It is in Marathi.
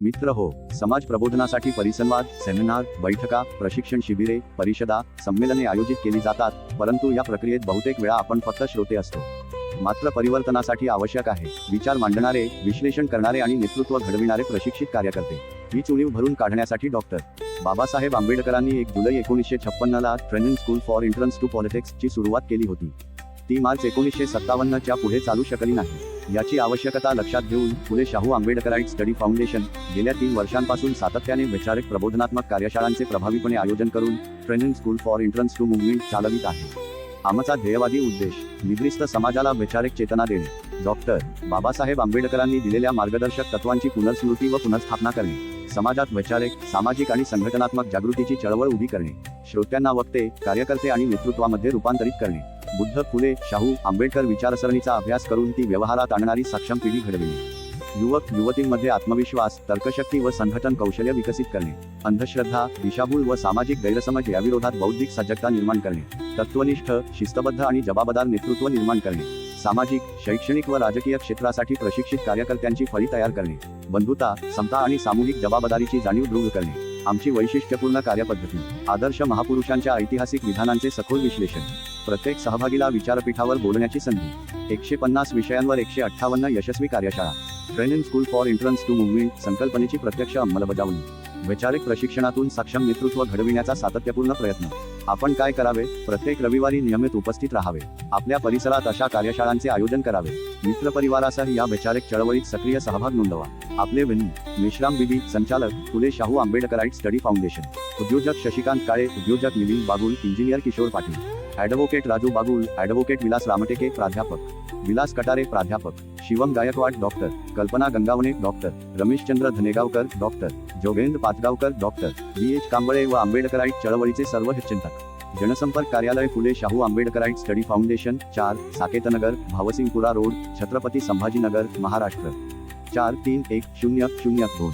मित्र हो, समाज प्रबोधनासाठी परिसंवाद, सेमिनार, बैठका, प्रशिक्षण शिबिरे, परिषदा, संमेलने आयोजित केली जातात, परंतु या प्रक्रियेत बहुतेक वेळा आपण फक्त श्रोते असतो. मात्र परिवर्तनासाठी आवश्यक आहे विचार मांडणारे, विश्लेषण करणारे आणि नेतृत्व घडविणारे प्रशिक्षित कार्यकर्ते. ही उणीव भरून काढण्यासाठी डॉक्टर बाबासाहेब आंबेडकरांनी 1 जुलै 1956 ला training school for entrance to politics ची सुरुवात केली होती. ती मार्च 1957 च्या पुढे चालू शकली नाही. याची आवश्यकता लक्षात घेऊन फुले शाहू आंबेडकराईट स्टडी फाउंडेशन गेल्या 3 वर्षांपासून सातत्याने वैचारिक प्रबोधनात्मक कार्यशाळांचे प्रभावीपणे आयोजन करून training school for entrance to movement चालवित आहे. आमचा ध्येयवादी उद्देश निद्रिस्त समाजाला वैचारिक चेतना देणे, डॉक्टर बाबासाहेब आंबेडकरांनी दिलेल्या मार्गदर्शक तत्वांची पुनर्स्मृती व पुनर्स्थापना करणे, समाजात वैचारिक, सामाजिक आणि संघटनात्मक जागृतीची चळवळ उभी करणे, श्रोत्यांना वक्ते, कार्यकर्ते आणि नेतृत्वामध्ये रूपांतरित करणे, बुद्ध, फुले, शाहू, आंबेडकर विचारसरणीचा अभ्यास करून ती व्यवहारात आणणारी सक्षम पिढी घडविणे, युवक युवतींमध्ये आत्मविश्वास, तर्कशक्ती व संघटन कौशल्य विकसित करणे, अंधश्रद्धा, दिशाभूल व सामाजिक गैरसमज याविरोधात बौद्धिक सजगता निर्माण करणे, तत्वनिष्ठ, शिस्तबद्ध आणि जबाबदार नेतृत्व निर्माण करणे, सामाजिक, शैक्षणिक व राजकीय क्षेत्रासाठी प्रशिक्षित कार्यकर्त्यांची फळी तयार करणे, बंधुता, समता आणि सामूहिक जबाबदारीची जाणीव दृढ करणे. आमची वैशिष्ट्यपूर्ण कार्यपद्धती, आदर्श महापुरुषांच्या ऐतिहासिक विधानांचे सखोल विश्लेषण, प्रत्येक सहभागीला विचारपीठावर बोलण्याची संधी, 150 विषयांवर 158 यशस्वी कार्यशाळा, training school for entrance to movement संकल्पनेची प्रत्यक्ष अंमलबजावणी, वैचारिक प्रशिक्षणातून सक्षम नेतृत्व घडविण्याचा सातत्यपूर्ण प्रयत्न. आपण काय करावे? प्रत्येक रविवारी नियमित उपस्थित राहावे. आपल्या परिसरात अशा कार्यशाळांचे आयोजन करावे. मित्रपरिवारासह या वैचारिक चळवळीत सक्रिय सहभाग नोंदवा. आपले विनू मेश्राम बीबी, संचालक फुले शाहू आंबेडकराईट स्टडी फाउंडेशन, उद्योजक शशिकांत काळे, उद्योजक Milind Bagul, engineer Kishor Patil, advocate Raju Bagul, advocate Vilas Ramteke, प्राध्यापक विलास कटारे, प्राध्यापक Shivam Gaikwad, doctor Kalpana Gangawane, doctor Rameshchandra Dhanegaonkar, doctor Jogendra Pachgaonkar, doctor BH Kamble व आंबेडकराईट चळवळीचे सर्व चिंतक. जनसंपर्क कार्यालय Phule Shahu Ambedkarite study foundation, 4 Saketnagar, Bhavsingpura road, Chhatrapati Sambhajinagar, Maharashtra 431002.